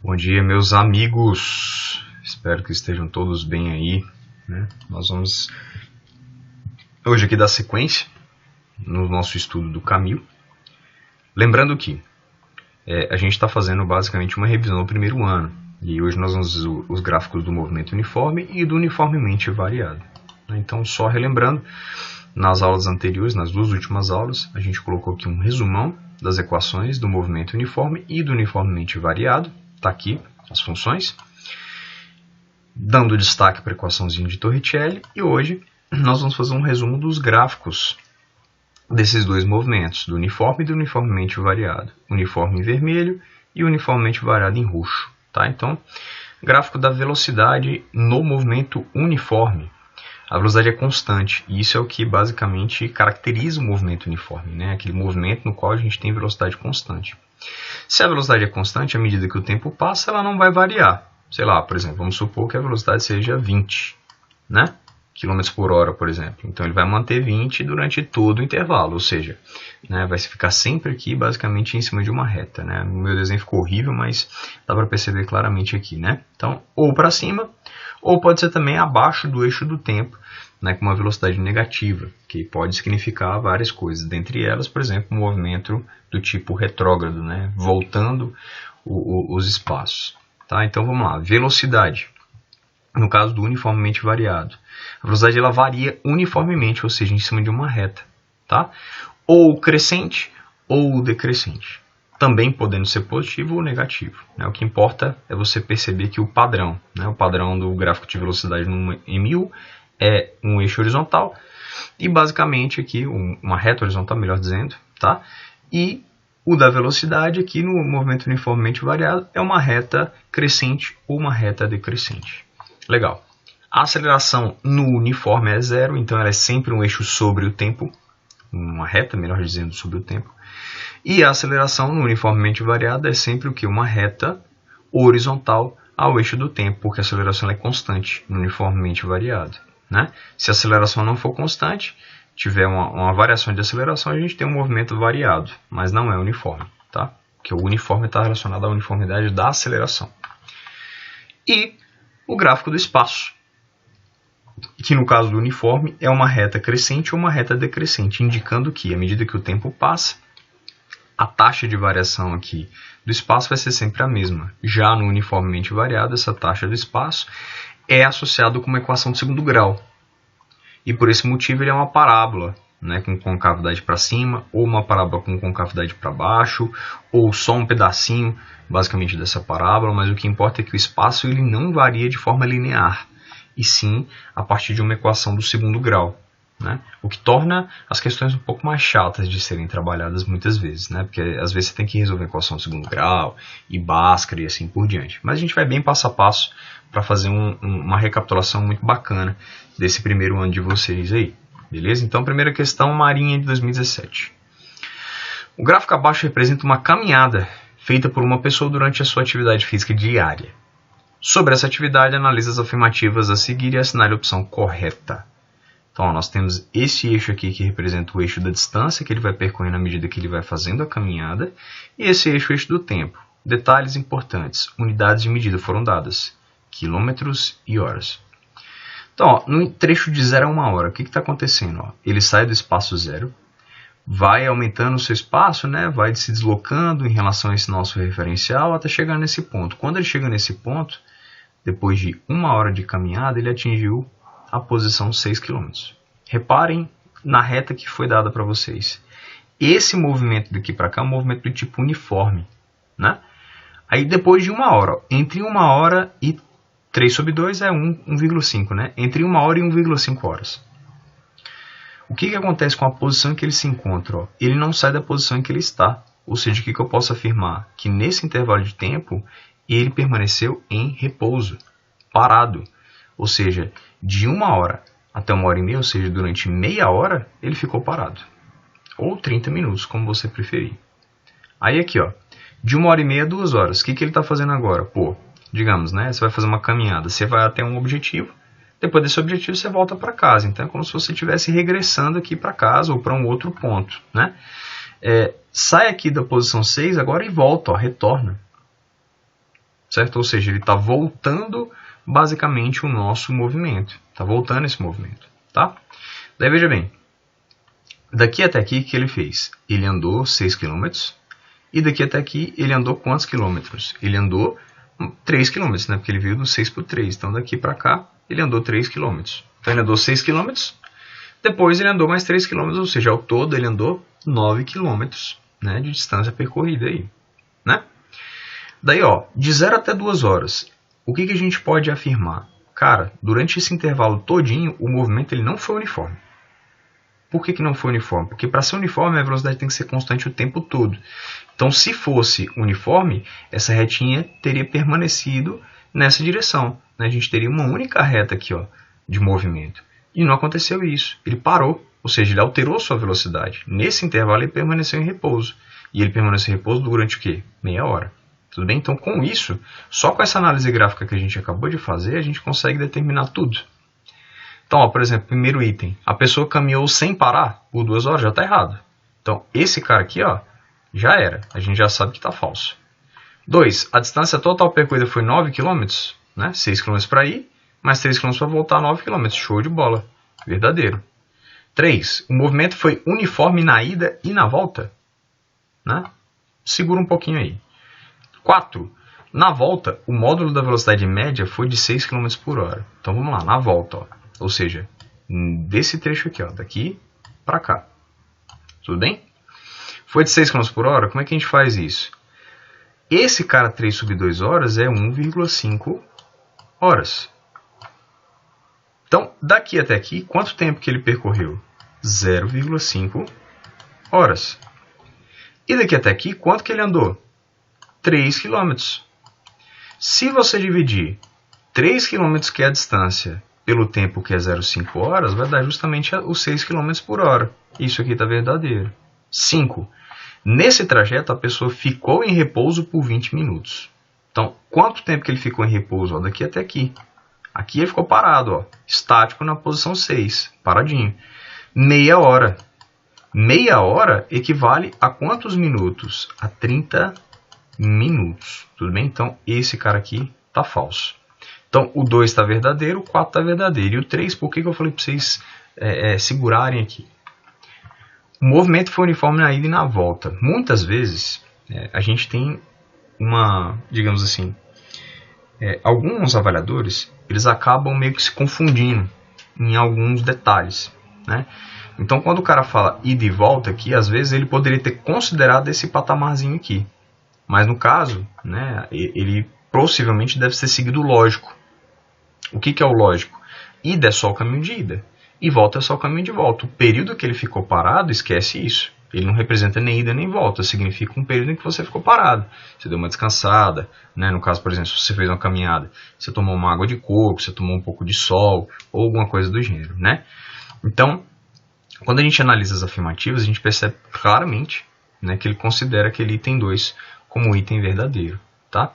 Bom dia, meus amigos. Espero que estejam todos bem aí, né? Nós vamos hoje aqui dar sequência no nosso estudo do Camil. Lembrando que a gente está fazendo basicamente uma revisão do primeiro ano. E hoje nós vamos ver os gráficos do movimento uniforme e do uniformemente variado. Então, só relembrando, nas aulas anteriores, nas duas últimas aulas, a gente colocou aqui um resumão das equações do movimento uniforme e do uniformemente variado. Está aqui as funções, dando destaque para a equaçãozinha de Torricelli. E hoje nós vamos fazer um resumo dos gráficos desses dois movimentos, do uniforme e do uniformemente variado. Uniforme em vermelho e uniformemente variado em roxo. Tá? Então, gráfico da velocidade no movimento uniforme. A velocidade é constante, e isso é o que basicamente caracteriza o movimento uniforme, né? Aquele movimento no qual a gente tem velocidade constante. Se a velocidade é constante, à medida que o tempo passa, ela não vai variar. Sei lá, por exemplo, vamos supor que a velocidade seja 20, né? km por hora, por exemplo. Então, ele vai manter 20 durante todo o intervalo, ou seja, né, vai ficar sempre aqui, basicamente, em cima de uma reta, né? O meu desenho ficou horrível, mas dá para perceber claramente aqui, né? Então, ou para cima, ou pode ser também abaixo do eixo do tempo, né, com uma velocidade negativa, que pode significar várias coisas. Dentre elas, por exemplo, um movimento do tipo retrógrado, né, voltando os espaços. Tá? Então, vamos lá. Velocidade. No caso do uniformemente variado. A velocidade ela varia uniformemente, ou seja, em cima de uma reta. Tá? Ou crescente ou decrescente. Também podendo ser positivo ou negativo. Né? O que importa é você perceber que o padrão, né? O padrão do gráfico de velocidade em 1000 é um eixo horizontal e basicamente aqui uma reta horizontal, melhor dizendo, tá? E o da velocidade aqui no movimento uniformemente variado é uma reta crescente ou uma reta decrescente. Legal. A aceleração no uniforme é zero, então ela é sempre um eixo sobre o tempo, uma reta, melhor dizendo, sobre o tempo. E a aceleração no uniformemente variado é sempre o que? Uma reta horizontal ao eixo do tempo, porque a aceleração é constante no uniformemente variado. Né? Se a aceleração não for constante, tiver uma variação de aceleração, a gente tem um movimento variado, mas não é uniforme, tá? Porque o uniforme está relacionado à uniformidade da aceleração. E o gráfico do espaço, que no caso do uniforme é uma reta crescente ou uma reta decrescente, indicando que, à medida que o tempo passa, a taxa de variação aqui do espaço vai ser sempre a mesma. Já no uniformemente variado, essa taxa do espaço é associado com uma equação de segundo grau. E por esse motivo ele é uma parábola, né, com concavidade para cima, ou uma parábola com concavidade para baixo, ou só um pedacinho, basicamente, dessa parábola, mas o que importa é que o espaço ele não varia de forma linear, e sim a partir de uma equação do segundo grau. Né? O que torna as questões um pouco mais chatas de serem trabalhadas muitas vezes, né? Porque às vezes você tem que resolver a equação de segundo grau, e Bhaskara e assim por diante. Mas a gente vai bem passo a passo para fazer uma recapitulação muito bacana desse primeiro ano de vocês aí, beleza? Então, primeira questão, Marinha de 2017. O gráfico abaixo representa uma caminhada feita por uma pessoa durante a sua atividade física diária. Sobre essa atividade, analise as afirmativas a seguir e assinale a opção correta. Então, ó, nós temos esse eixo aqui que representa o eixo da distância que ele vai percorrer na medida que ele vai fazendo a caminhada, e esse eixo, o eixo do tempo. Detalhes importantes, unidades de medida foram dadas, quilômetros e horas. Então, ó, no trecho de 0 a 1 hora, o que está acontecendo? Ó? Ele sai do espaço zero, vai aumentando o seu espaço, né? Vai se deslocando em relação a esse nosso referencial até chegar nesse ponto. Quando ele chega nesse ponto, depois de 1 hora de caminhada, ele atingiu a posição 6 km. Reparem na reta que foi dada para vocês. Esse movimento daqui para cá é um movimento do tipo uniforme. Né? Aí depois de 1 hora, entre 1 hora e 3 sobre 2 é 1,5. Né? Entre 1 hora e 1,5 horas. O que acontece com a posição em que ele se encontra? Ó? Ele não sai da posição em que ele está. Ou seja, o que eu posso afirmar? Que nesse intervalo de tempo, ele permaneceu em repouso, parado. Ou seja, de 1 hora até 1 hora e meia, ou seja, durante meia hora, ele ficou parado. Ou 30 minutos, como você preferir. Aí aqui, ó, de 1 hora e meia a 2 horas. O que ele está fazendo agora? Pô, digamos, né? Você vai fazer uma caminhada, você vai até um objetivo, depois desse objetivo você volta para casa. Então é como se você estivesse regressando aqui para casa ou para um outro ponto, né? Sai aqui da posição 6 agora e volta, ó, retorna. certo? Ou seja, ele está voltando basicamente o nosso movimento. Está voltando esse movimento, tá? Daí veja bem, daqui até aqui, o que ele fez? Ele andou 6 km. E daqui até aqui, ele andou quantos quilômetros? Ele andou 3 km, né? Porque ele veio do 6 para o 3. Então, daqui para cá, ele andou 3 km. Então, ele andou 6 km. Depois, ele andou mais 3 km. Ou seja, ao todo, ele andou 9 km, né, de distância percorrida aí, né? Daí, ó, de 0 até 2 horas, o que a gente pode afirmar? Cara, durante esse intervalo todinho, o movimento ele não foi uniforme. Por que não foi uniforme? Porque para ser uniforme, a velocidade tem que ser constante o tempo todo. Então, se fosse uniforme, essa retinha teria permanecido nessa direção, né? A gente teria uma única reta aqui, ó, de movimento. E não aconteceu isso. Ele parou, ou seja, ele alterou sua velocidade. Nesse intervalo, ele permaneceu em repouso. E ele permaneceu em repouso durante o quê? Meia hora. Tudo bem? Então, com isso, só com essa análise gráfica que a gente acabou de fazer, a gente consegue determinar tudo. Então, ó, por exemplo, primeiro item, a pessoa caminhou sem parar por 2 horas, já está errado. Então, esse cara aqui, ó, já era. A gente já sabe que está falso. 2. A distância total percorrida foi 9 km, né? 6 km para ir, mais 3 km para voltar, 9 km. Show de bola. Verdadeiro. 3. O movimento foi uniforme na ida e na volta, né? Segura um pouquinho aí. 4. Na volta, o módulo da velocidade média foi de 6 km por hora. Então, vamos lá, na volta, ó. Ou seja, desse trecho aqui, ó, daqui para cá. Tudo bem? Foi de 6 km por hora, como é que a gente faz isso? Esse cara 3 sobre 2 horas é 1,5 horas. Então, daqui até aqui, quanto tempo que ele percorreu? 0,5 horas. E daqui até aqui, quanto que ele andou? 3 km. Se você dividir 3 km, que é a distância, pelo tempo que é 0,5 horas, vai dar justamente os 6 km por hora. Isso aqui está verdadeiro. 5. Nesse trajeto, a pessoa ficou em repouso por 20 minutos. Então, quanto tempo que ele ficou em repouso? Ó, daqui até aqui. Aqui ele ficou parado, ó, estático na posição 6, paradinho. Meia hora. Meia hora equivale a quantos minutos? A 30 minutos. Tudo bem? Então, esse cara aqui está falso. Então, o 2 está verdadeiro, o 4 está verdadeiro. E o 3, por que eu falei para vocês segurarem aqui? O movimento foi uniforme na ida e na volta. Muitas vezes, a gente tem uma, digamos assim, alguns avaliadores, eles acabam meio que se confundindo em alguns detalhes, né? Então, quando o cara fala ida e volta aqui, às vezes ele poderia ter considerado esse patamarzinho aqui. Mas no caso, né, ele possivelmente deve ser seguido o lógico. O que é o lógico? Ida é só o caminho de ida. E volta é só o caminho de volta. O período que ele ficou parado, esquece isso. Ele não representa nem ida nem volta. Significa um período em que você ficou parado. Você deu uma descansada, né? No caso, por exemplo, se você fez uma caminhada, você tomou uma água de coco, você tomou um pouco de sol, ou alguma coisa do gênero, né? Então, quando a gente analisa as afirmativas, a gente percebe claramente, né, que ele considera aquele item 2 como item verdadeiro, tá?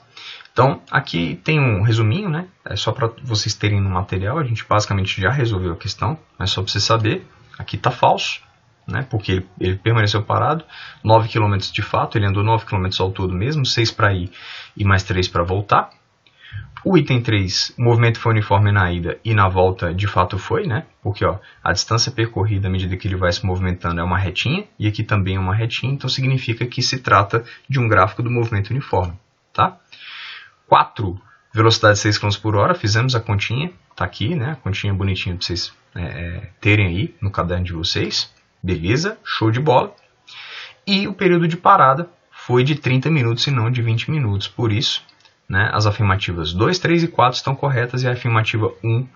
Então, aqui tem um resuminho, né? É só para vocês terem no material. A gente basicamente já resolveu a questão, mas só para você saber. Aqui está falso, né? Porque ele permaneceu parado. 9 km de fato, ele andou 9 km ao todo mesmo, 6 para ir e mais 3 para voltar. O item 3, o movimento foi uniforme na ida e na volta de fato foi, né? Porque ó, a distância percorrida à medida que ele vai se movimentando é uma retinha, e aqui também é uma retinha, então significa que se trata de um gráfico do movimento uniforme, tá? 4, velocidade 6 km por hora, fizemos a continha, tá aqui, né? A continha bonitinha para vocês terem aí no caderno de vocês. Beleza, show de bola. E o período de parada foi de 30 minutos e não de 20 minutos. Por isso, né, as afirmativas 2, 3 e 4 estão corretas e a afirmativa 1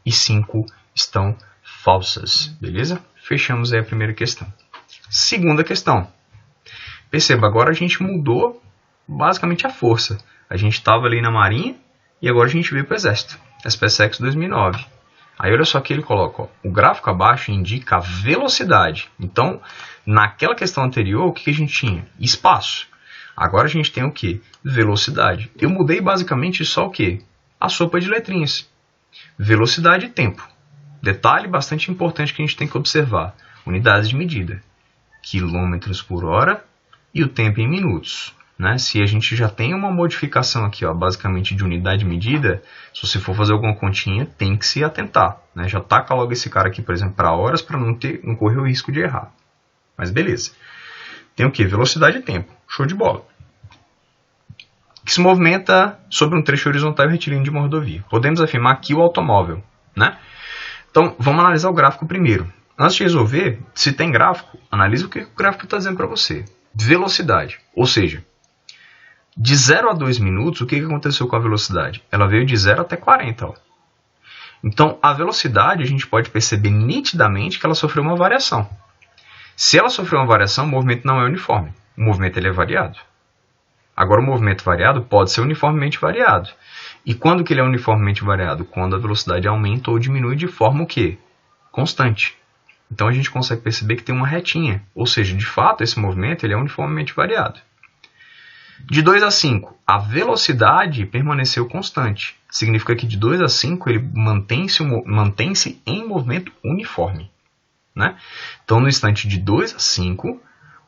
e 5 estão falsas. Beleza? Fechamos aí a primeira questão. Segunda questão. Perceba, agora a gente mudou basicamente a força. A gente estava ali na Marinha e agora a gente veio para o Exército. SpaceX 2009. Aí olha só que ele coloca, ó, o gráfico abaixo indica a velocidade. Então, naquela questão anterior, o que a gente tinha? Espaço. Agora a gente tem o que? Velocidade. Eu mudei basicamente só o que? A sopa de letrinhas. Velocidade e tempo. Detalhe bastante importante que a gente tem que observar. Unidades de medida. Quilômetros por hora e o tempo em minutos. né? Se a gente já tem uma modificação aqui, ó, basicamente de unidade medida, se você for fazer alguma continha, tem que se atentar, né? Já taca logo esse cara aqui, por exemplo, para horas, para não correr o risco de errar. Mas beleza. Tem o que? Velocidade e tempo. Show de bola. Que se movimenta sobre um trecho horizontal e retilíneo de uma rodovia. Podemos afirmar que o automóvel, né? Então, vamos analisar o gráfico primeiro. Antes de resolver, se tem gráfico, analise o que o gráfico está dizendo para você. Velocidade, ou seja, de 0 a 2 minutos, o que aconteceu com a velocidade? Ela veio de 0 até 40. Ó. Então, a velocidade, a gente pode perceber nitidamente que ela sofreu uma variação. Se ela sofreu uma variação, o movimento não é uniforme. O movimento ele é variado. Agora, o movimento variado pode ser uniformemente variado. E quando que ele é uniformemente variado? Quando a velocidade aumenta ou diminui de forma o quê? Constante. Então, a gente consegue perceber que tem uma retinha. Ou seja, de fato, esse movimento ele é uniformemente variado. De 2 a 5, a velocidade permaneceu constante. Significa que de 2 a 5 ele mantém-se em movimento uniforme. Né? Então, no instante de 2 a 5,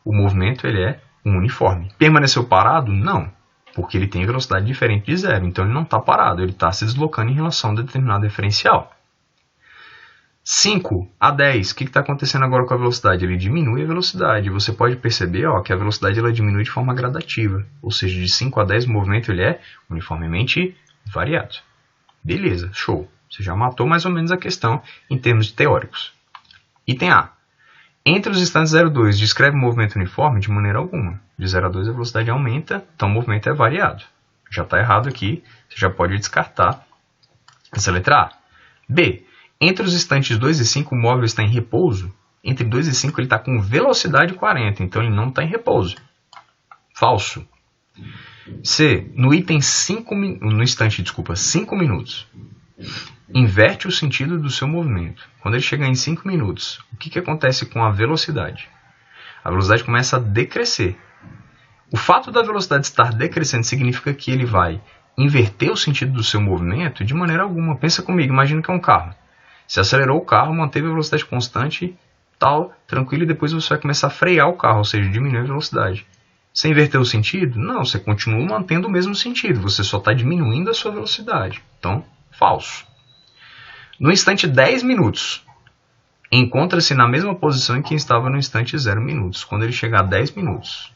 o movimento ele é uniforme. Permaneceu parado? Não, porque ele tem velocidade diferente de 0. Então, ele não está parado, ele está se deslocando em relação a determinado referencial. 5 a 10, o que está acontecendo agora com a velocidade? Ele diminui a velocidade. Você pode perceber que a velocidade ela diminui de forma gradativa. Ou seja, de 5 a 10 o movimento ele é uniformemente variado. Beleza, show. Você já matou mais ou menos a questão em termos de teóricos. Item A. Entre os instantes 0 e 2, descreve o movimento uniforme de maneira alguma. De 0 a 2 a velocidade aumenta, então o movimento é variado. Já está errado aqui, você já pode descartar essa letra A. B. Entre os instantes 2 e 5, o móvel está em repouso. Entre 2 e 5, ele está com velocidade 40, então ele não está em repouso. Falso. C. No instante 5 minutos. Inverte o sentido do seu movimento. Quando ele chegar em 5 minutos, o que acontece com a velocidade? A velocidade começa a decrescer. O fato da velocidade estar decrescendo significa que ele vai inverter o sentido do seu movimento de maneira alguma. Pensa comigo, imagina que é um carro. Você acelerou o carro, manteve a velocidade constante, tal, tranquilo, e depois você vai começar a frear o carro, ou seja, diminuir a velocidade. Você inverteu o sentido? Não, você continua mantendo o mesmo sentido, você só está diminuindo a sua velocidade. Então, falso. No instante 10 minutos, encontra-se na mesma posição em que estava no instante 0 minutos. Quando ele chegar a 10 minutos,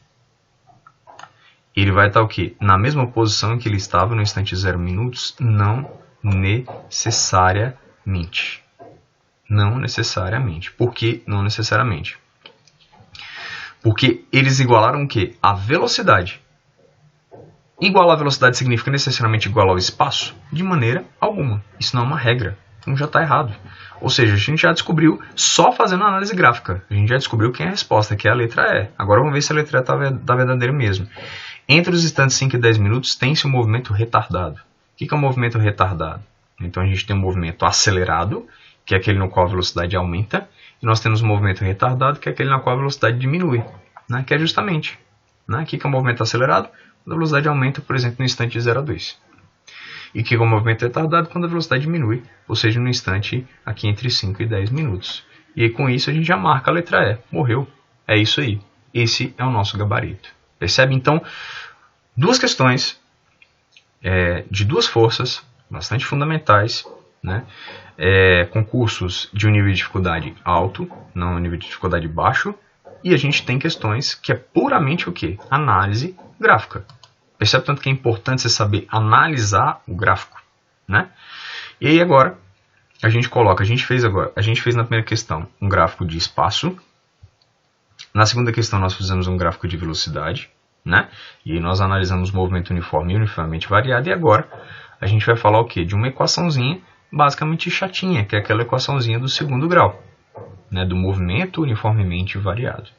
ele vai estar o quê? Na mesma posição em que ele estava no instante 0 minutos? Não necessariamente. Não necessariamente. Por que não necessariamente? Porque eles igualaram o quê? A velocidade. Igualar a velocidade significa necessariamente igual ao espaço? De maneira alguma. Isso não é uma regra. Então já está errado. Ou seja, a gente já descobriu, só fazendo análise gráfica, a gente já descobriu quem é a resposta, que é a letra E. Agora vamos ver se a letra E está verdadeira mesmo. Entre os instantes 5 e 10 minutos tem-se um movimento retardado. O que é um movimento retardado? Então a gente tem um movimento acelerado, que é aquele no qual a velocidade aumenta, e nós temos um movimento retardado, que é aquele no qual a velocidade diminui, né? Que é justamente, né? O que é um movimento acelerado? Quando a velocidade aumenta, por exemplo, no instante de 0 a 2. E o que é um movimento retardado? Quando a velocidade diminui, ou seja, no instante aqui entre 5 e 10 minutos. E aí, com isso a gente já marca a letra E. Morreu. É isso aí. Esse é o nosso gabarito. Percebe? Então, duas questões de duas forças bastante fundamentais, né? Concursos de um nível de dificuldade alto, não um nível de dificuldade baixo, e a gente tem questões que é puramente o quê? Análise gráfica. Percebe tanto que é importante você saber analisar o gráfico, né? E aí agora a gente fez na primeira questão um gráfico de espaço. Na segunda questão nós fizemos um gráfico de velocidade, né? E aí nós analisamos o movimento uniforme e uniformemente variado. E agora a gente vai falar o quê? De uma equaçãozinha basicamente chatinha, que é aquela equaçãozinha do segundo grau, né? Do movimento uniformemente variado.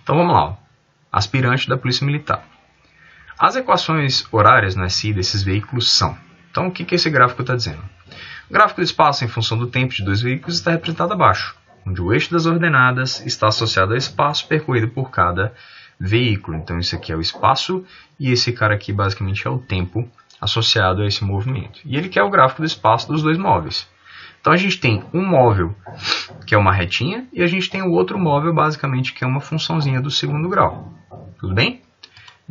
Então vamos lá, ó. Aspirante da Polícia Militar. As equações horárias no SI desses veículos são... Então o que esse gráfico está dizendo? O gráfico do espaço em função do tempo de dois veículos está representado abaixo, onde o eixo das ordenadas está associado ao espaço percorrido por cada veículo. Então isso aqui é o espaço e esse cara aqui basicamente é o tempo associado a esse movimento. E ele quer o gráfico do espaço dos dois móveis. Então a gente tem um móvel que é uma retinha e a gente tem o outro móvel basicamente que é uma funçãozinha do segundo grau. Tudo bem?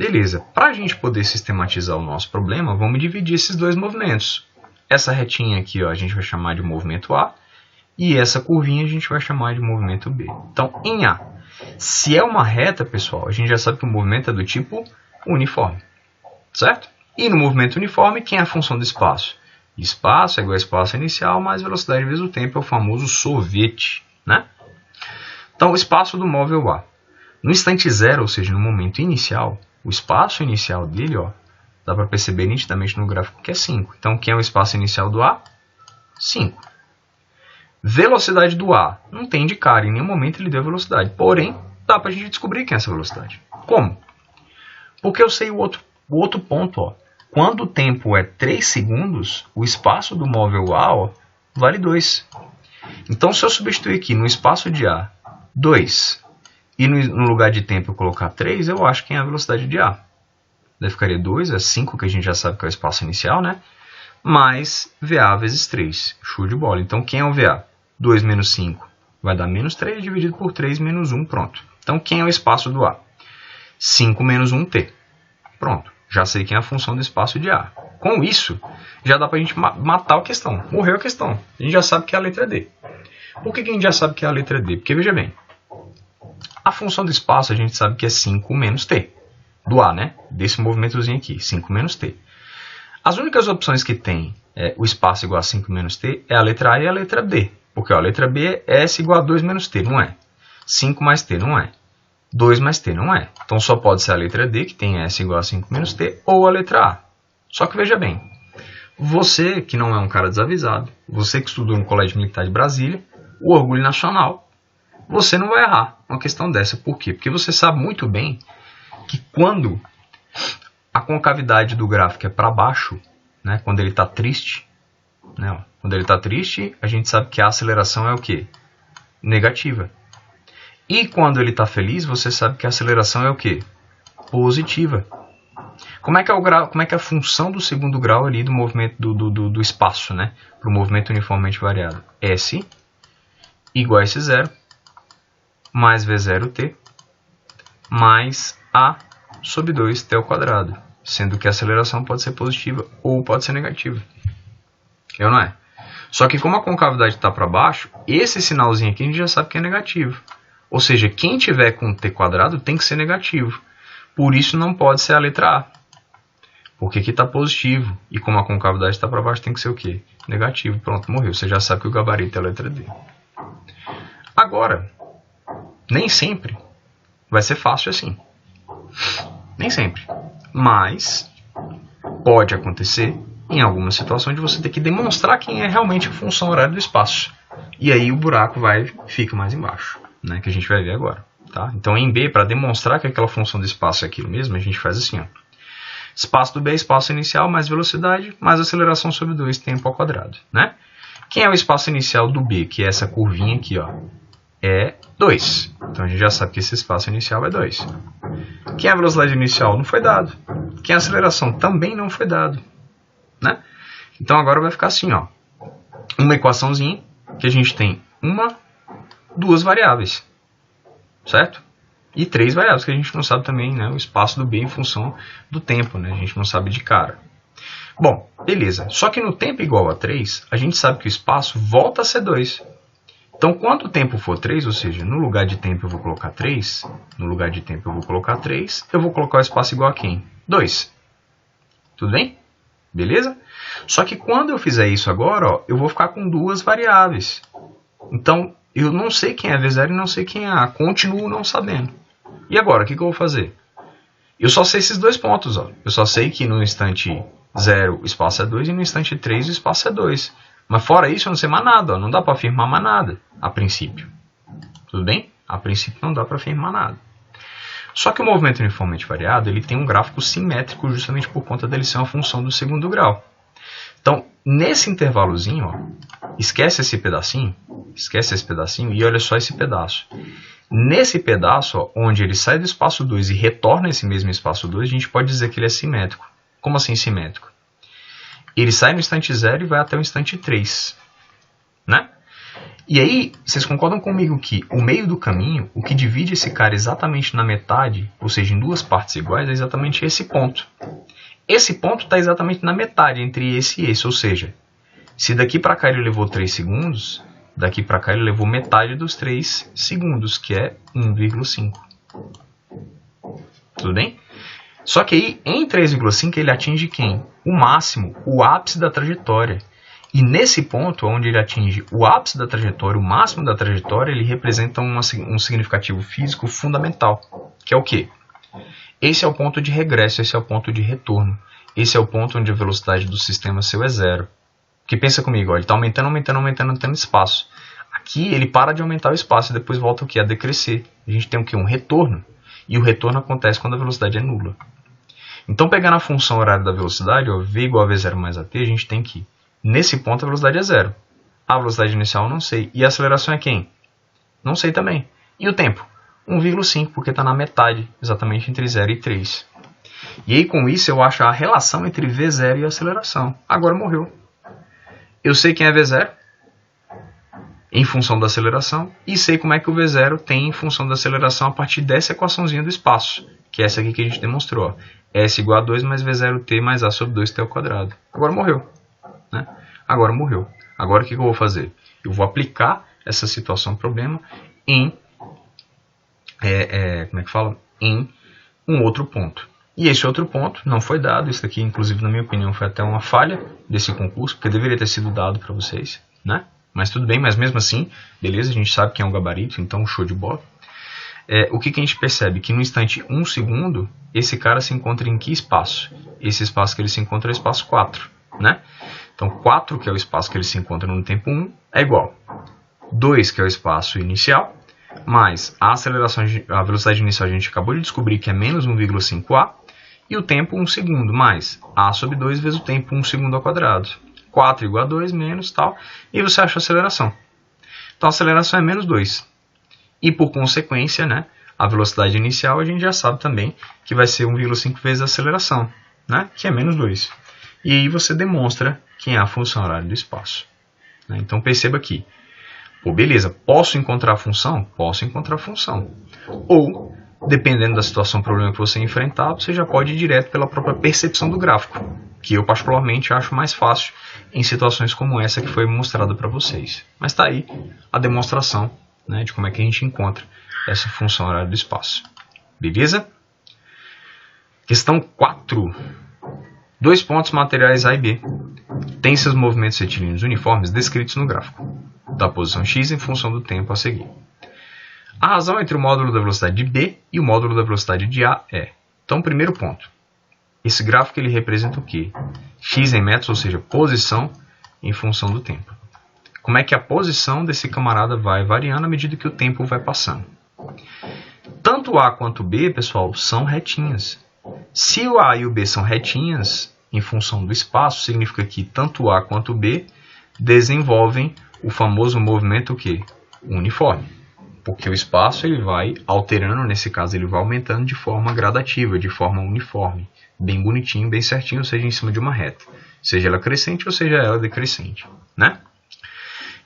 Beleza, para a gente poder sistematizar o nosso problema, vamos dividir esses dois movimentos. Essa retinha aqui, ó, a gente vai chamar de movimento A, e essa curvinha a gente vai chamar de movimento B. Então, em A, se é uma reta, pessoal, a gente já sabe que o movimento é do tipo uniforme, certo? E no movimento uniforme, quem é a função do espaço? Espaço é igual a espaço inicial mais velocidade vezes o tempo, é o famoso sorvete, né? Então, o espaço do móvel A. No instante zero, ou seja, no momento inicial, o espaço inicial dele, ó, dá para perceber nitidamente no gráfico que é 5. Então, quem é o espaço inicial do A? 5. Velocidade do A. Não tem de cara, em nenhum momento ele deu velocidade. Porém, dá para a gente descobrir quem é essa velocidade. Como? Porque eu sei o outro ponto, ó. Quando o tempo é 3 segundos, o espaço do móvel A, ó, vale 2. Então, se eu substituir aqui no espaço de A 2 e no lugar de tempo eu colocar 3, eu acho que é a velocidade de A. Daí ficaria 2, é 5, que a gente já sabe que é o espaço inicial, né? Mais VA vezes 3. Show de bola. Então, quem é o VA? 2 menos 5 vai dar menos 3, dividido por 3 menos 1, pronto. Então, quem é o espaço do A? 5 menos 1t. Pronto. Já sei quem é a função do espaço de A. Com isso, já dá para a gente matar a questão. Morreu a questão. A gente já sabe que é a letra D. Por que a gente já sabe que é a letra D? Porque, veja bem, a função do espaço a gente sabe que é 5 menos t. Do A, né? Desse movimentozinho aqui, 5 menos t. As únicas opções que tem o espaço igual a 5 menos t é a letra A e a letra B. Porque ó, a letra B é S igual a 2 menos t, não é? 5 mais t, não é? 2 mais t, não é? Então só pode ser a letra D, que tem S igual a 5 menos t, ou a letra A. Só que veja bem, você que não é um cara desavisado, você que estudou no Colégio Militar de Brasília, o orgulho nacional, você não vai errar uma questão dessa. Por quê? Porque você sabe muito bem que quando a concavidade do gráfico é para baixo, né, quando ele está triste, né, ó, quando ele está triste, a gente sabe que a aceleração é o quê? Negativa. E quando ele está feliz, você sabe que a aceleração é o quê? Positiva. Como é que é a função do segundo grau ali do movimento do espaço, né, para o movimento uniformemente variado? S igual a S0 mais V0t mais A sobre 2t ao quadrado, sendo que a aceleração pode ser positiva ou pode ser negativa. Eu não é? Só que como a concavidade está para baixo, esse sinalzinho aqui a gente já sabe que é negativo. Ou seja, quem tiver com t quadrado tem que ser negativo. Por isso não pode ser a letra A. Porque aqui está positivo. E como a concavidade está para baixo, tem que ser o quê? Negativo. Pronto, morreu. Você já sabe que o gabarito é a letra D. Agora, nem sempre vai ser fácil assim. Nem sempre. Mas pode acontecer em alguma situação de você ter que demonstrar quem é realmente a função horária do espaço. E aí o buraco fica mais embaixo, né, que a gente vai ver agora. Tá? Então em B, para demonstrar que aquela função do espaço é aquilo mesmo, a gente faz assim. Ó. Espaço do B é espaço inicial mais velocidade mais aceleração sobre 2 tempo ao quadrado. Né? Quem é o espaço inicial do B, que é essa curvinha aqui? Ó, é 2. Então a gente já sabe que esse espaço inicial é 2. Quem é a velocidade inicial? Não foi dado. Quem é a aceleração? Também não foi dado. Né? Então agora vai ficar assim, ó, uma equaçãozinha que a gente tem duas variáveis, certo? E 3 variáveis que a gente não sabe também, né, o espaço do B em função do tempo, né? A gente não sabe de cara. Bom, beleza. Só que no tempo igual a 3, a gente sabe que o espaço volta a ser 2. Então, quando o tempo for 3, ou seja, no lugar de tempo eu vou colocar 3, no lugar de tempo eu vou colocar 3, eu vou colocar o espaço igual a quem? 2. Tudo bem? Beleza? Só que quando eu fizer isso agora, ó, eu vou ficar com duas variáveis. Então, eu não sei quem é V0 e não sei quem é A. Continuo não sabendo. E agora, o que eu vou fazer? Eu só sei esses dois pontos. Ó. Eu só sei que no instante 0 o espaço é 2 e no instante 3 o espaço é 2. Mas fora isso, eu não sei mais nada. Ó. Não dá para afirmar mais nada, a princípio. Tudo bem? A princípio não dá para afirmar nada. Só que o movimento uniformemente variado ele tem um gráfico simétrico justamente por conta dele ser uma função do segundo grau. Então, nesse intervalozinho, ó, esquece esse pedacinho e olha só esse pedaço. Nesse pedaço, ó, onde ele sai do espaço 2 e retorna esse mesmo espaço 2, a gente pode dizer que ele é simétrico. Como assim simétrico? Ele sai no instante 0 e vai até o instante 3. Né? E aí, vocês concordam comigo que o meio do caminho, o que divide esse cara exatamente na metade, ou seja, em duas partes iguais, é exatamente esse ponto. Esse ponto está exatamente na metade entre esse e esse, ou seja, se daqui para cá ele levou 3 segundos, daqui para cá ele levou metade dos 3 segundos, que é 1,5. Tudo bem? Só que aí, em 3,5, ele atinge quem? O máximo, o ápice da trajetória. E nesse ponto, onde ele atinge o ápice da trajetória, o máximo da trajetória, ele representa um significativo físico fundamental, que é o quê? Esse é o ponto de regresso, esse é o ponto de retorno. Esse é o ponto onde a velocidade do sistema seu é zero. Porque pensa comigo, ó, ele está aumentando espaço. Aqui ele para de aumentar o espaço e depois volta o quê? A decrescer. A gente tem o quê? Um retorno. E o retorno acontece quando a velocidade é nula. Então, pegando a função horária da velocidade, ó, v igual a v0 mais at, a gente tem que, nesse ponto, a velocidade é zero. A velocidade inicial eu não sei. E a aceleração é quem? Não sei também. E o tempo? 1,5, porque está na metade, exatamente entre 0 e 3. E aí, com isso, eu acho a relação entre V0 e a aceleração. Agora morreu. Eu sei quem é V0 em função da aceleração e sei como é que o V0 tem em função da aceleração a partir dessa equaçãozinha do espaço, que é essa aqui que a gente demonstrou. Ó. S igual a 2 mais V0t mais A sobre 2t ao quadrado. Agora morreu. Né? Agora morreu. Agora o que eu vou fazer? Eu vou aplicar essa situação problema em em um outro ponto. E esse outro ponto não foi dado. Isso aqui, inclusive, na minha opinião, foi até uma falha desse concurso, porque deveria ter sido dado para vocês, né? Mas tudo bem, mas mesmo assim, beleza, a gente sabe que é um gabarito, então show de bola. O que a gente percebe? Que no instante 1 segundo, esse cara se encontra em que espaço? Esse espaço que ele se encontra é o espaço 4, né? Então 4, que é o espaço que ele se encontra no tempo 1, é igual 2, que é o espaço inicial, mais a aceleração, a velocidade inicial a gente acabou de descobrir que é menos 1,5a, e o tempo 1 segundo, mais a sobre 2 vezes o tempo 1 segundo ao quadrado. 4 igual a 2, menos tal, e você acha a aceleração. Então a aceleração é menos 2. E por consequência, né, a velocidade inicial a gente já sabe também que vai ser 1,5 vezes a aceleração, né, que é menos 2. E aí você demonstra quem é a função horária do espaço. Né? Então perceba aqui. Pô, beleza, posso encontrar a função? Posso encontrar a função. Ou, dependendo da situação, problema que você enfrentar, você já pode ir direto pela própria percepção do gráfico, que eu particularmente acho mais fácil em situações como essa que foi mostrada para vocês. Mas está aí a demonstração, né, de como é que a gente encontra essa função horária do espaço. Beleza? Questão 4. 2 pontos materiais A e B têm seus movimentos retilíneos uniformes descritos no gráfico da posição x em função do tempo a seguir. A razão entre o módulo da velocidade de B e o módulo da velocidade de A é... Então, primeiro ponto. Esse gráfico ele representa o quê? X em metros, ou seja, posição em função do tempo. Como é que a posição desse camarada vai variando à medida que o tempo vai passando? Tanto A quanto B, pessoal, são retinhas. Se o A e o B são retinhas em função do espaço, significa que tanto A quanto B desenvolvem o famoso movimento o quê? Uniforme. Porque o espaço ele vai alterando, nesse caso ele vai aumentando de forma gradativa, de forma uniforme. Bem bonitinho, bem certinho, ou seja, em cima de uma reta. Seja ela crescente ou seja ela decrescente. Né?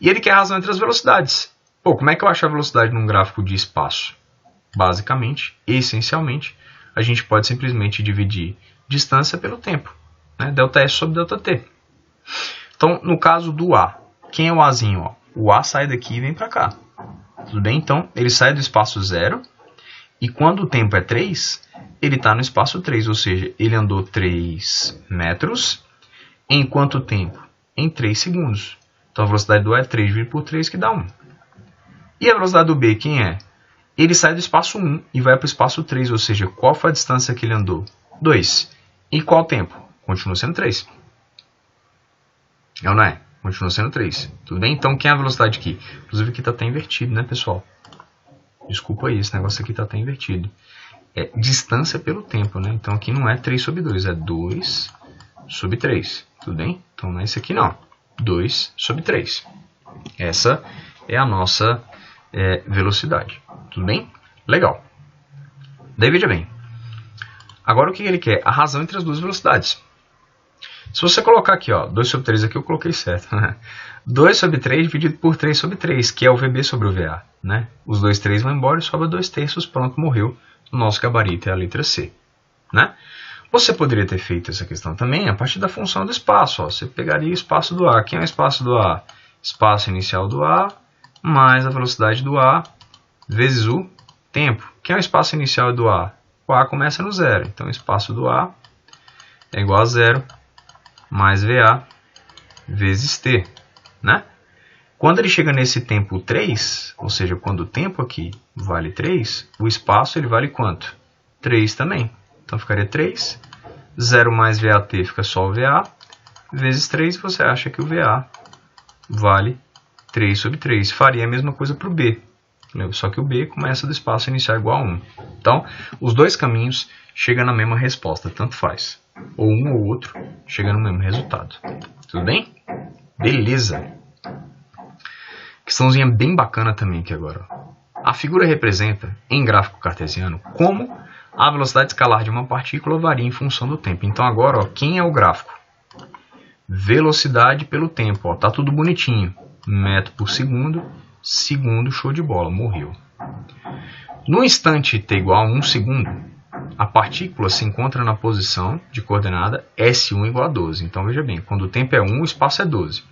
E ele quer a razão entre as velocidades. Pô, como é que eu acho a velocidade num gráfico de espaço? Basicamente, essencialmente, a gente pode simplesmente dividir distância pelo tempo. Né? ΔS sobre ΔT. Então, no caso do A, quem é o Azinho? Ó? O A sai daqui e vem para cá. Tudo bem? Então, ele sai do espaço 0 e quando o tempo é 3, ele está no espaço 3, ou seja, ele andou 3 metros em quanto tempo? Em 3 segundos. Então, a velocidade do A é 3 dividido por 3, que dá 1. E a velocidade do B, quem é? Ele sai do espaço 1 e vai para o espaço 3, ou seja, qual foi a distância que ele andou? 2. E qual tempo? Continua sendo 3. É ou não é? Continua sendo 3. Tudo bem? Então, quem é a velocidade aqui? Inclusive, aqui está até invertido, né, pessoal? Desculpa aí, esse negócio aqui está até invertido. É distância pelo tempo, né? Então, aqui não é 3 sobre 2, é 2 sobre 3. Tudo bem? Então, não é esse aqui, não. 2 sobre 3. Essa é a nossa velocidade. Tudo bem? Legal. Daí, veja bem. Agora, o que ele quer? A razão entre as duas velocidades. Se você colocar aqui, ó, 2 sobre 3 aqui, eu coloquei certo, né? 2 sobre 3 dividido por 3 sobre 3, que é o VB sobre o VA, né? Os 2 3 vão embora e sobra 2/3, pronto, morreu. O nosso gabarito é a letra C, né? Você poderia ter feito essa questão também a partir da função do espaço, ó. Você pegaria o espaço do A. Quem é o espaço do A? Espaço inicial do A mais a velocidade do A vezes o tempo. Quem é o espaço inicial do A? O A começa no zero, então o espaço do A é igual a zero mais VA vezes T, né? Quando ele chega nesse tempo 3, ou seja, quando o tempo aqui vale 3, o espaço ele vale quanto? 3 também. Então ficaria 3, 0 mais VAT fica só o VA, vezes 3, você acha que o VA vale 3 sobre 3. Faria a mesma coisa para o B, só que o B começa do espaço inicial igual a 1. Então, os dois caminhos chegam na mesma resposta, tanto faz. Ou um ou outro chega no mesmo resultado. Tudo bem? Beleza. Questãozinha bem bacana também aqui agora. A figura representa, em gráfico cartesiano, como a velocidade escalar de uma partícula varia em função do tempo. Então agora, ó, quem é o gráfico? Velocidade pelo tempo. Ó, tá tudo bonitinho. Metro por segundo, segundo, show de bola, morreu. No instante t igual a 1 segundo, a partícula se encontra na posição de coordenada S1 igual a 12. Então veja bem, quando o tempo é 1, o espaço é 12.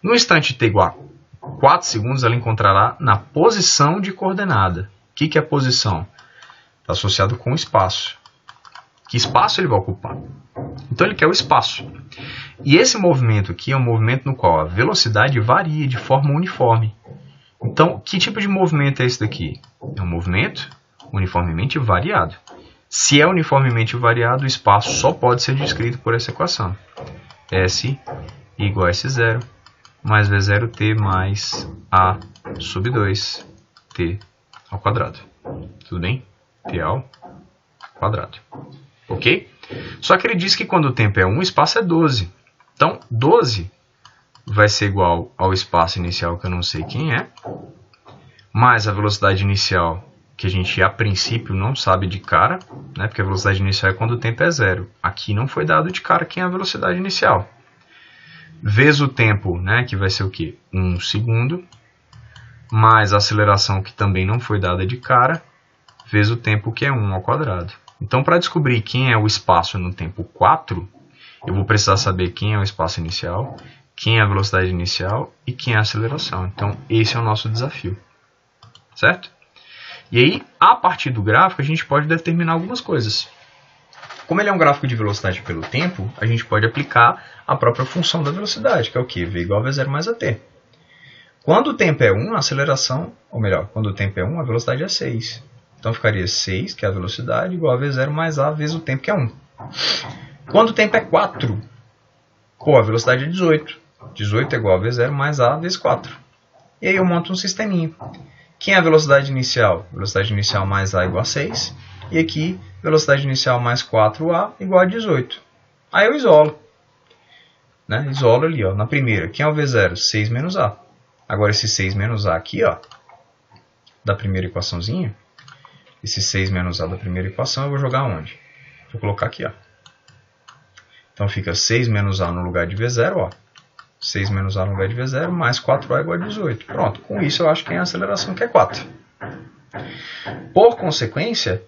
No instante t igual a 4 segundos, ela encontrará na posição de coordenada. O que é a posição? Está associado com o espaço. Que espaço ele vai ocupar? Então ele quer o espaço. E esse movimento aqui é um movimento no qual a velocidade varia de forma uniforme. Então, que tipo de movimento é esse daqui? É um movimento uniformemente variado. Se é uniformemente variado, o espaço só pode ser descrito por essa equação. S igual a S0 mais V0t mais A sobre 2t ao quadrado. Tudo bem? T ao quadrado. Ok? Só que ele diz que quando o tempo é 1, o espaço é 12. Então, 12 vai ser igual ao espaço inicial, que eu não sei quem é, mais a velocidade inicial, que a gente a princípio não sabe de cara, né? Porque a velocidade inicial é quando o tempo é 0. Aqui não foi dado de cara quem é a velocidade inicial. Vezes o tempo, né? Que vai ser o quê? 1 segundo, mais a aceleração, que também não foi dada de cara, vezes o tempo, que é 1 ao quadrado. Então, para descobrir quem é o espaço no tempo 4, eu vou precisar saber quem é o espaço inicial, quem é a velocidade inicial e quem é a aceleração. Então, esse é o nosso desafio. Certo? E aí, a partir do gráfico, a gente pode determinar algumas coisas. Como ele é um gráfico de velocidade pelo tempo, a gente pode aplicar a própria função da velocidade, que é o quê? V igual a V0 mais AT. Quando o tempo é 1, a aceleração, ou melhor, quando o tempo é 1, a velocidade é 6. Então ficaria 6, que é a velocidade, igual a V0 mais A vezes o tempo, que é 1. Quando o tempo é 4, a velocidade é 18. 18 é igual a V0 mais A vezes 4. E aí eu monto um sisteminha. Quem é a velocidade inicial? Velocidade inicial mais A igual a 6. E aqui, velocidade inicial mais 4A igual a 18. Aí eu isolo. Né? Isolo ali, ó, na primeira. Quem é o V0? 6 menos A. Agora esse 6 menos A aqui, ó, da primeira equaçãozinha, esse 6 menos A da primeira equação eu vou jogar onde? Vou colocar aqui, ó. Então fica 6 menos A no lugar de V0, ó. 6 menos A no lugar de V0, mais 4A igual a 18. Pronto, com isso eu acho que tem a aceleração, que é 4. Por consequência,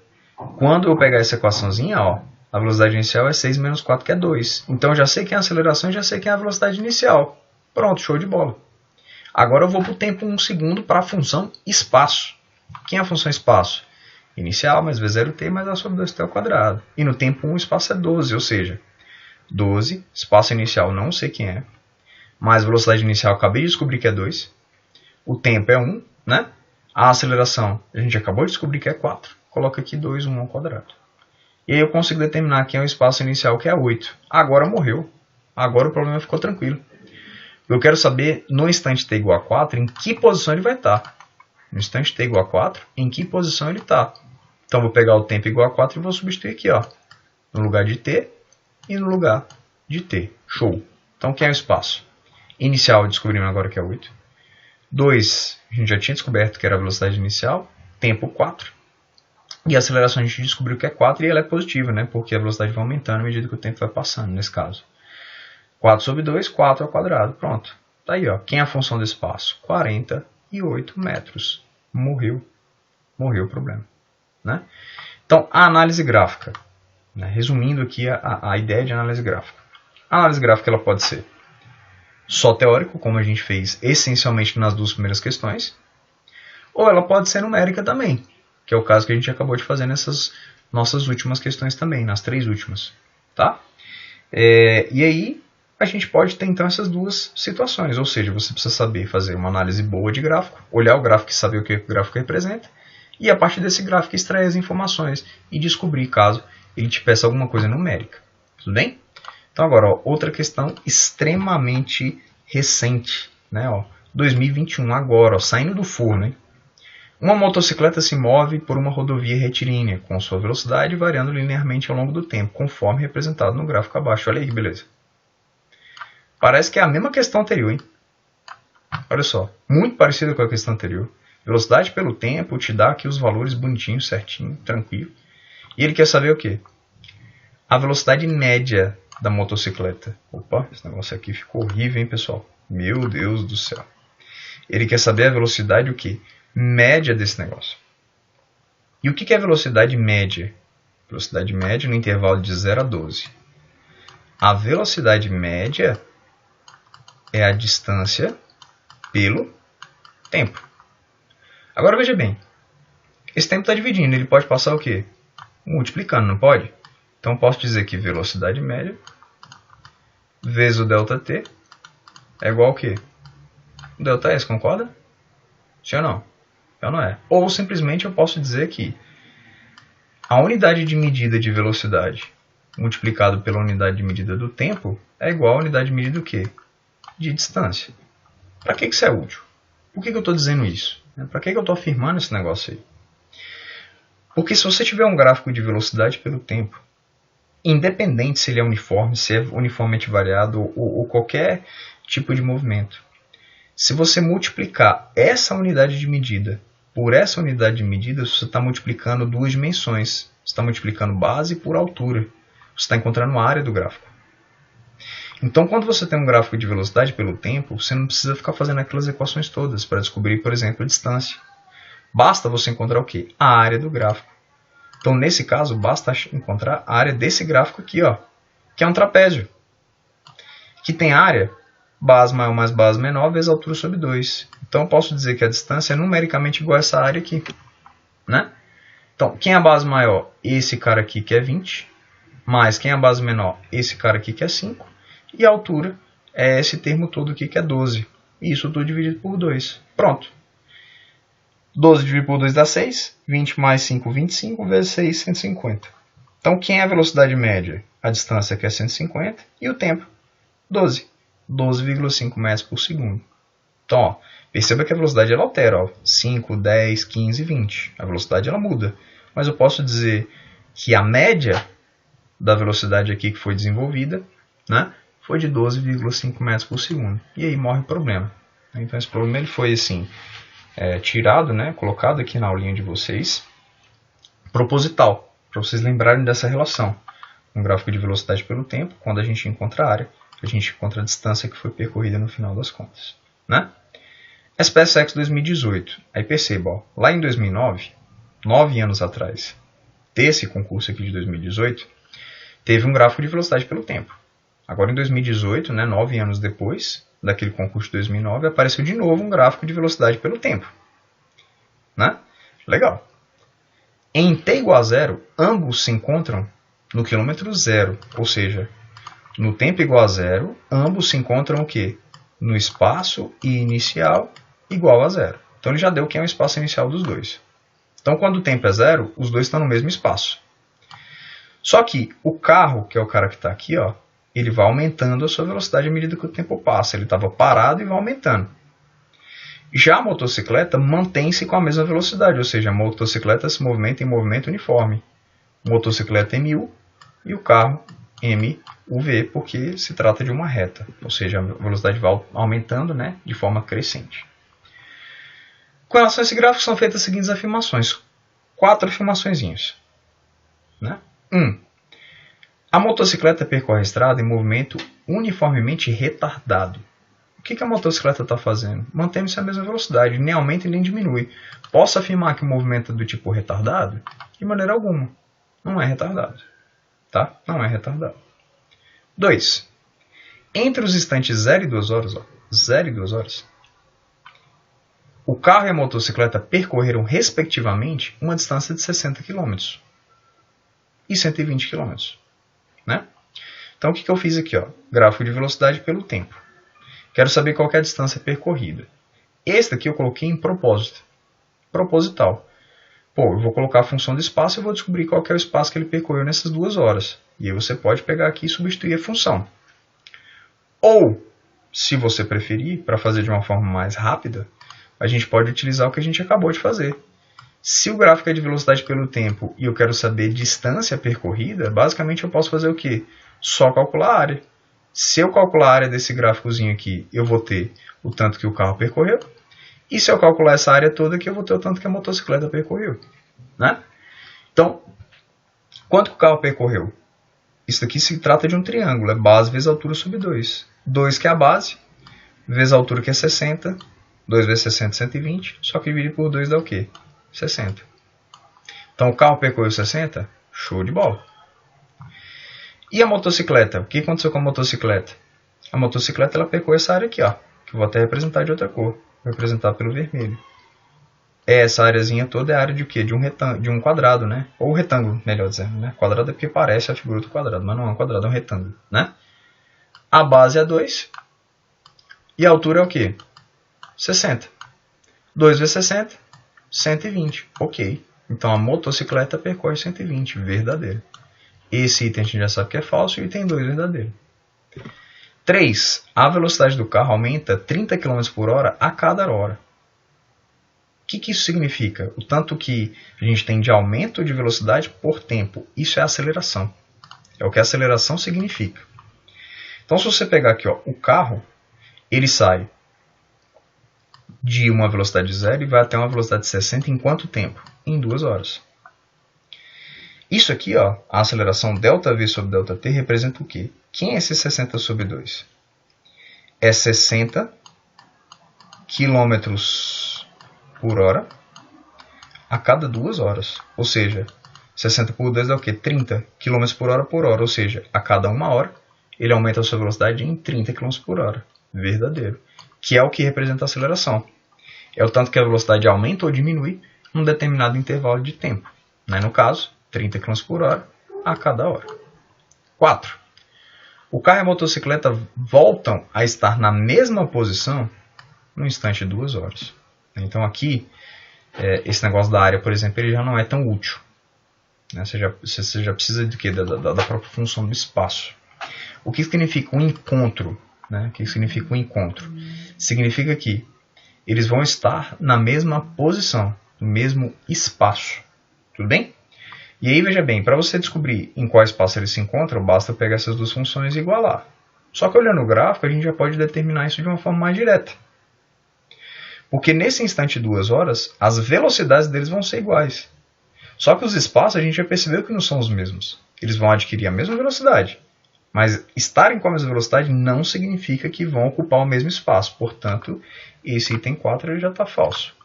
quando eu pegar essa equaçãozinha, ó, a velocidade inicial é 6 menos 4, que é 2. Então eu já sei quem é a aceleração e já sei quem é a velocidade inicial. Pronto, show de bola. Agora eu vou para o tempo 1 segundo para a função espaço. Quem é a função espaço? Inicial mais V0t mais A sobre 2t ao quadrado. E no tempo 1 o espaço é 12, ou seja, 12, espaço inicial não sei quem é, mais velocidade inicial acabei de descobrir que é 2, o tempo é 1, né? A aceleração a gente acabou de descobrir que é 4, coloca aqui 2, 1 ao quadrado. E aí eu consigo determinar quem é o espaço inicial, que é 8. Agora morreu, agora o problema ficou tranquilo. Eu quero saber, no instante t igual a 4, em que posição ele vai estar. No instante t igual a 4, em que posição ele está. Então, vou pegar o tempo igual a 4 e vou substituir aqui, ó, no lugar de t e no lugar de t. Show. Então, quem é o espaço? Inicial, descobrimos agora que é 8. 2, a gente já tinha descoberto que era a velocidade inicial. Tempo 4. E a aceleração a gente descobriu que é 4 e ela é positiva, né? Porque a velocidade vai aumentando à medida que o tempo vai passando, nesse caso. 4 sobre 2, 4 ao quadrado. Pronto. Tá aí, ó. Quem é a função do espaço? 48 metros. Morreu. Morreu o problema. Né? Então, a análise gráfica. Né? Resumindo aqui a ideia de análise gráfica. A análise gráfica ela pode ser só teórico, como a gente fez essencialmente nas duas primeiras questões, ou ela pode ser numérica também, que é o caso que a gente acabou de fazer nessas nossas últimas questões também, nas 3 últimas. Tá? E aí, a gente pode ter então essas duas situações, ou seja, você precisa saber fazer uma análise boa de gráfico, olhar o gráfico e saber o que o gráfico representa, e a partir desse gráfico extrair as informações e descobrir caso ele te peça alguma coisa numérica. Tudo bem? Então agora, ó, outra questão extremamente recente, né? Ó, 2021 agora, ó, saindo do forno. Hein? Uma motocicleta se move por uma rodovia retilínea, com sua velocidade variando linearmente ao longo do tempo, conforme representado no gráfico abaixo. Olha aí que beleza. Parece que é a mesma questão anterior, hein? Olha só, muito parecida com a questão anterior. Velocidade pelo tempo te dá aqui os valores bonitinhos, certinho, tranquilo. E ele quer saber o quê? A velocidade média da motocicleta. Opa, esse negócio aqui ficou horrível, hein, pessoal? Meu Deus do céu. Ele quer saber a velocidade o quê? Média desse negócio. E o que é velocidade média? Velocidade média no intervalo de 0 a 12. A velocidade média é a distância pelo tempo. Agora veja bem. Esse tempo está dividindo. Ele pode passar o quê? Multiplicando, não pode? Então posso dizer que velocidade média vezes o ΔT é igual ao quê? O ΔS, concorda? Sim ou não? Eu não é. Ou simplesmente eu posso dizer que a unidade de medida de velocidade multiplicado pela unidade de medida do tempo é igual à unidade de medida do quê? De distância. Para que isso é útil? Por que eu estou dizendo isso? Para que eu estou afirmando esse negócio aí? Porque se você tiver um gráfico de velocidade pelo tempo, independente se ele é uniforme, se é uniformemente variado ou qualquer tipo de movimento, se você multiplicar essa unidade de medida por essa unidade de medida, você está multiplicando duas dimensões. Você está multiplicando base por altura. Você está encontrando a área do gráfico. Então, quando você tem um gráfico de velocidade pelo tempo, você não precisa ficar fazendo aquelas equações todas para descobrir, por exemplo, a distância. Basta você encontrar o quê? A área do gráfico. Então, nesse caso, basta encontrar a área desse gráfico aqui, ó, que é um trapézio. Que tem área, base maior mais base menor, vezes altura sobre 2. Então, eu posso dizer que a distância é numericamente igual a essa área aqui. Né? Então, quem é a base maior? Esse cara aqui que é 20. Mais quem é a base menor? Esse cara aqui que é 5. E a altura é esse termo todo aqui que é 12. E isso tudo dividido por 2. Pronto. 12 dividido por 2 dá 6. 20 mais 5, 25. Vezes 6, 150. Então, quem é a velocidade média? A distância que é 150. E o tempo? 12. 12,5 metros por segundo. Então, ó, perceba que a velocidade ela altera. Ó, 5, 10, 15, 20. A velocidade ela muda. Mas eu posso dizer que a média da velocidade aqui que foi desenvolvida, né, foi de 12,5 metros por segundo. E aí morre o problema. Então esse problema ele foi assim, tirado, né, colocado aqui na aulinha de vocês, proposital, para vocês lembrarem dessa relação. Um gráfico de velocidade pelo tempo, quando a gente encontra a área, a gente encontra a distância que foi percorrida no final das contas. Né? SPSX 2018. Aí perceba, ó, lá em 2009, 9 anos atrás desse concurso aqui de 2018, teve um gráfico de velocidade pelo tempo. Agora em 2018, né, 9 anos depois daquele concurso de 2009, apareceu de novo um gráfico de velocidade pelo tempo. Né? Legal. Em t igual a 0, ambos se encontram no quilômetro zero, ou seja, no tempo igual a 0, ambos se encontram o quê? No espaço inicial igual a 0. Então ele já deu que é o espaço inicial dos dois. Então quando o tempo é 0, os dois estão no mesmo espaço. Só que o carro, que é o cara que está aqui, ó, ele vai aumentando a sua velocidade à medida que o tempo passa. Ele estava parado e vai aumentando. Já a motocicleta mantém-se com a mesma velocidade, ou seja, a motocicleta se movimenta em movimento uniforme. Motocicleta MU e o carro MUV, porque se trata de uma reta, ou seja, a velocidade vai aumentando, né, de forma crescente. Com relação a esse gráfico são feitas as seguintes afirmações. 4 afirmaçõezinhas. Né? 1. A motocicleta percorre a estrada em movimento uniformemente retardado. O que a motocicleta está fazendo? Mantendo-se a mesma velocidade, nem aumenta e nem diminui. Posso afirmar que o movimento é do tipo retardado? De maneira alguma. Não é retardado. Tá? Não é retardado. 2. Entre os instantes 0 e 2 horas, 0 e 2 horas, o carro e a motocicleta percorreram, respectivamente, uma distância de 60 km e 120 km. Né? Então, o que eu fiz aqui? Gráfico de velocidade pelo tempo. Quero saber qual que é a distância percorrida. Esse daqui eu coloquei em propósito. Proposital. Eu vou colocar a função de espaço e vou descobrir qual que é o espaço que ele percorreu nessas 2 horas. E aí você pode pegar aqui e substituir a função. Ou, se você preferir, para fazer de uma forma mais rápida, a gente pode utilizar o que a gente acabou de fazer. Se o gráfico é de velocidade pelo tempo e eu quero saber distância percorrida, basicamente eu posso fazer o quê? Só calcular a área. Se eu calcular a área desse gráficozinho aqui, eu vou ter o tanto que o carro percorreu. E se eu calcular essa área toda aqui, eu vou ter o tanto que a motocicleta percorreu. Né? Então, quanto que o carro percorreu? Isso aqui se trata de um triângulo. É base vezes altura sobre 2. 2 que é a base, vezes a altura que é 60. 2 vezes 60, 120. Só que dividir por 2 dá o quê? 60. Então, o carro percorreu 60? Show de bola. E a motocicleta? O que aconteceu com a motocicleta? A motocicleta ela percorreu essa área aqui, que eu vou até representar de outra cor. Vou representar pelo vermelho. Essa areazinha toda é a área de quê? De um quadrado, né? Ou retângulo, melhor dizendo. Né? Quadrado é porque parece a figura do quadrado, mas não é um quadrado, é um retângulo. Né? A base é 2. E a altura é o quê? 60. 2 vezes 60, 120. Ok. Então a motocicleta percorre 120, verdadeiro. Esse item a gente já sabe que é falso e o item 2 verdadeiro. 3. A velocidade do carro aumenta 30 km por hora a cada hora. O que isso significa? O tanto que a gente tem de aumento de velocidade por tempo. Isso é aceleração. É o que a aceleração significa. Então se você pegar aqui, o carro, ele sai de uma velocidade 0 e vai até uma velocidade de 60 em quanto tempo? Em 2 horas. Isso aqui, a aceleração ΔV sobre ΔT representa o quê? Quem é esse 60 sobre 2? É 60 km por hora a cada 2 horas. Ou seja, 60 por 2 dá o quê? 30 km por hora. Ou seja, a cada 1 hora ele aumenta a sua velocidade em 30 km por hora. Verdadeiro. Que é o que representa a aceleração. É o tanto que a velocidade aumenta ou diminui num determinado intervalo de tempo. Né? No caso, 30 km por hora a cada hora. 4. O carro e a motocicleta voltam a estar na mesma posição no instante de 2 horas. Então aqui, esse negócio da área, por exemplo, ele já não é tão útil. Né? Você já precisa de quê? Da própria função do espaço. O que significa um encontro? Né? O que significa um encontro? Significa que eles vão estar na mesma posição, no mesmo espaço. Tudo bem? E aí, veja bem, para você descobrir em qual espaço eles se encontram, basta pegar essas duas funções e igualar. Só que olhando o gráfico, a gente já pode determinar isso de uma forma mais direta. Porque nesse instante de 2 horas, as velocidades deles vão ser iguais. Só que os espaços a gente já percebeu que não são os mesmos. Eles vão adquirir a mesma velocidade. Mas estarem com a mesma velocidade não significa que vão ocupar o mesmo espaço. Portanto, esse item 4 ele já está falso.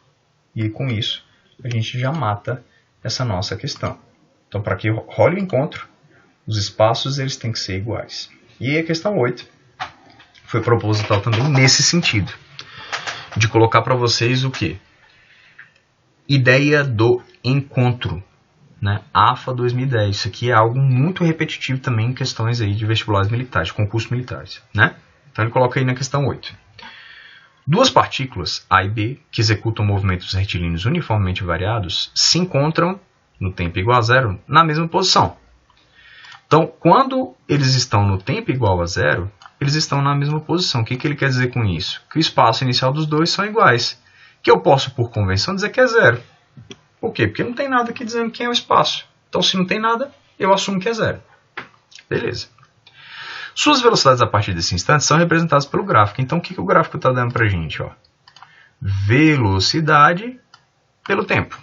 E com isso, a gente já mata essa nossa questão. Então, para que role o encontro, os espaços eles têm que ser iguais. E aí a questão 8 foi proposital também nesse sentido. De colocar para vocês o quê? Ideia do encontro. Né? AFA 2010. Isso aqui é algo muito repetitivo também em questões aí de vestibulares militares, de concursos militares. Né? Então ele coloca aí na questão 8. Duas partículas, A e B, que executam movimentos retilíneos uniformemente variados, se encontram no tempo igual a 0 na mesma posição. Então, quando eles estão no tempo igual a 0, eles estão na mesma posição. O que ele quer dizer com isso? Que o espaço inicial dos dois são iguais. Que eu posso, por convenção, dizer que é 0. Por quê? Porque não tem nada aqui dizendo quem é o espaço. Então, se não tem nada, eu assumo que é 0. Beleza. Suas velocidades a partir desse instante são representadas pelo gráfico. Então, o que o gráfico está dando para a gente? Velocidade pelo tempo.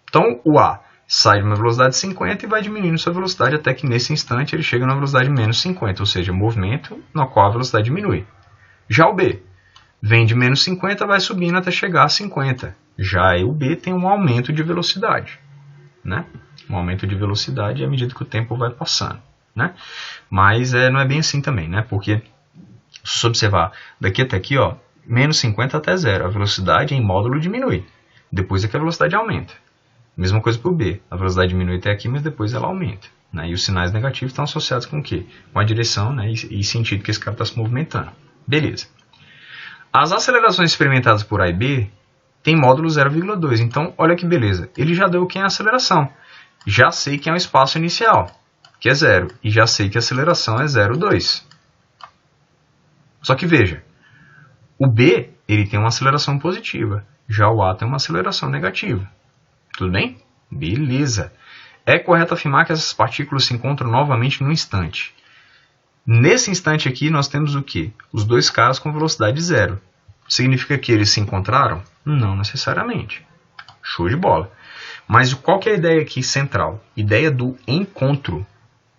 Então, o A sai de uma velocidade de 50 e vai diminuindo sua velocidade até que nesse instante ele chega na velocidade menos 50, ou seja, movimento no qual a velocidade diminui. Já o B vem de menos 50 e vai subindo até chegar a 50. Já o B tem um aumento de velocidade, né? Um aumento de velocidade à medida que o tempo vai passando, né? Mas não é bem assim também, né? Porque, se você observar, daqui até aqui, ó, menos 50 até zero, a velocidade em módulo diminui. Depois é que a velocidade aumenta. Mesma coisa para o B. A velocidade diminui até aqui, mas depois ela aumenta, né? E os sinais negativos estão associados com o quê? Com a direção, né? E sentido que esse cara está se movimentando. Beleza. As acelerações experimentadas por A e B têm módulo 0,2. Então, olha que beleza. Ele já deu quem é a aceleração. Já sei que é um espaço inicial, que é 0. E já sei que a aceleração é 0,2. Só que veja, o B ele tem uma aceleração positiva. Já o A tem uma aceleração negativa. Tudo bem? Beleza. É correto afirmar que essas partículas se encontram novamente no instante. Nesse instante aqui, nós temos o quê? Os dois caras com velocidade zero. Significa que eles se encontraram? Não necessariamente. Show de bola. Mas qual que é a ideia aqui central? Ideia do encontro.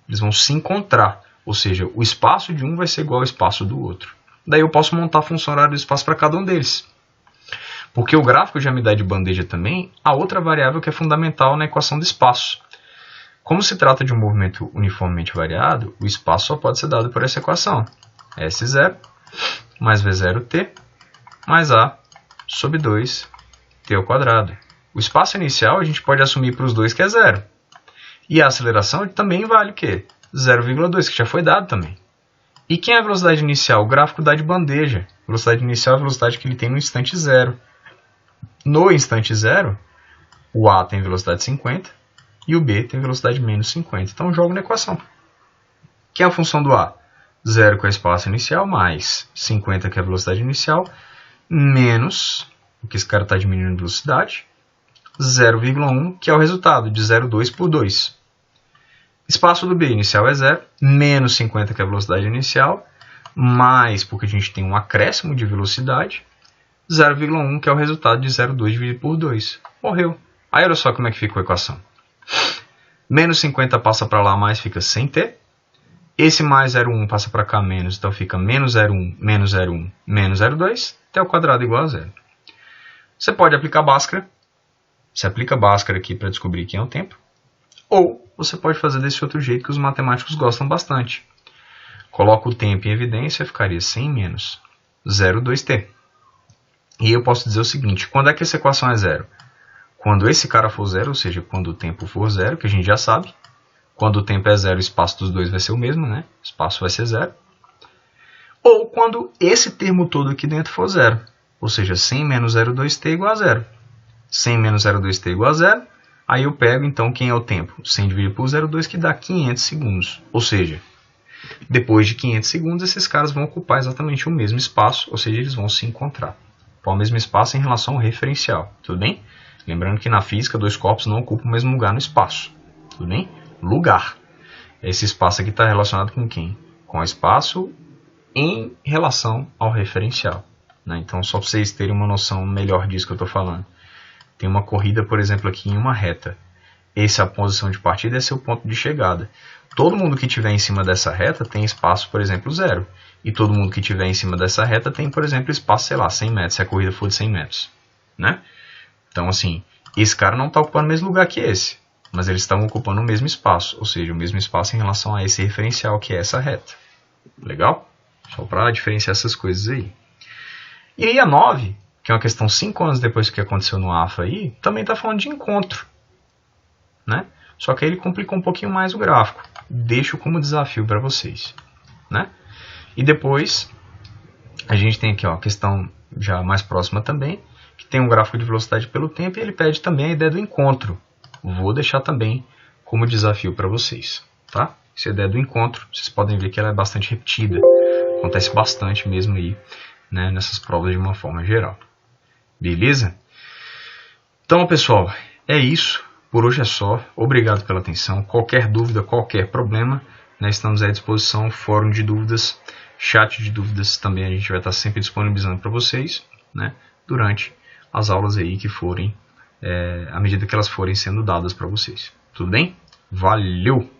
Eles vão se encontrar. Ou seja, o espaço de um vai ser igual ao espaço do outro. Daí eu posso montar a função horária do espaço para cada um deles. Porque o gráfico já me dá de bandeja também a outra variável que é fundamental na equação do espaço. Como se trata de um movimento uniformemente variado, o espaço só pode ser dado por essa equação. S0 mais V0t mais A sobre 2t ao quadrado. O espaço inicial a gente pode assumir para os dois que é 0. E a aceleração também vale o quê? 0,2, que já foi dado também. E quem é a velocidade inicial? O gráfico dá de bandeja. A velocidade inicial é a velocidade que ele tem no instante 0. No instante 0, o A tem velocidade 50 e o B tem velocidade menos 50. Então, eu jogo na equação. Que é a função do A? 0, que é o espaço inicial, mais 50, que é a velocidade inicial, menos, porque esse cara está diminuindo a velocidade, 0,1, que é o resultado de 0,2 por 2. Espaço do B inicial é 0, menos 50, que é a velocidade inicial, mais, porque a gente tem um acréscimo de velocidade, 0,1, que é o resultado de 0,2 dividido por 2. Morreu. Aí olha só como é que fica a equação. Menos 50 passa para lá, mais fica sem t. Esse mais 0,1 passa para cá, menos, então fica menos 0,1, menos 0,1, menos 0,2, t ao quadrado igual a 0. Você pode aplicar Bhaskara. Você aplica Bhaskara aqui para descobrir quem é o tempo. Ou você pode fazer desse outro jeito que os matemáticos gostam bastante. Coloca o tempo em evidência, ficaria 100 menos 0,2t. E eu posso dizer o seguinte, quando é que essa equação é 0? Quando esse cara for 0, ou seja, quando o tempo for 0, que a gente já sabe. Quando o tempo é 0, o espaço dos dois vai ser o mesmo, né? O espaço vai ser 0. Ou quando esse termo todo aqui dentro for 0. Ou seja, 100 menos 0,2t igual a 0. 100 menos 0,2t igual a 0. Aí eu pego, então, quem é o tempo? 100 dividido por 0,2, que dá 500 segundos. Ou seja, depois de 500 segundos, esses caras vão ocupar exatamente o mesmo espaço, ou seja, eles vão se encontrar. O mesmo espaço em relação ao referencial, tudo bem? Lembrando que na física, dois corpos não ocupam o mesmo lugar no espaço, tudo bem? Lugar. Esse espaço aqui está relacionado com quem? Com o espaço em relação ao referencial, né? Então, só para vocês terem uma noção melhor disso que eu estou falando. Tem uma corrida, por exemplo, aqui em uma reta. Essa é a posição de partida, esse é o ponto de chegada. Todo mundo que estiver em cima dessa reta tem espaço, por exemplo, 0. E todo mundo que estiver em cima dessa reta tem, por exemplo, espaço, sei lá, 100 metros, se a corrida for de 100 metros. Né? Então, assim, esse cara não está ocupando o mesmo lugar que esse, mas eles estão ocupando o mesmo espaço, ou seja, o mesmo espaço em relação a esse referencial que é essa reta. Legal? Só para diferenciar essas coisas aí. E aí a 9, que é uma questão 5 anos depois do que aconteceu no AFA aí, também está falando de encontro. Né? Só que aí ele complicou um pouquinho mais o gráfico. Deixo como desafio para vocês. Né? E depois, a gente tem aqui ó, a questão já mais próxima também, que tem um gráfico de velocidade pelo tempo e ele pede também a ideia do encontro. Vou deixar também como desafio para vocês. Tá? Essa ideia do encontro, vocês podem ver que ela é bastante repetida. Acontece bastante mesmo aí, né, nessas provas de uma forma geral. Beleza? Então, pessoal, é isso. Por hoje é só. Obrigado pela atenção. Qualquer dúvida, qualquer problema, né, estamos à disposição. Fórum de dúvidas, chat de dúvidas também a gente vai estar sempre disponibilizando para vocês, né, durante as aulas aí que forem à medida que elas forem sendo dadas para vocês. Tudo bem? Valeu!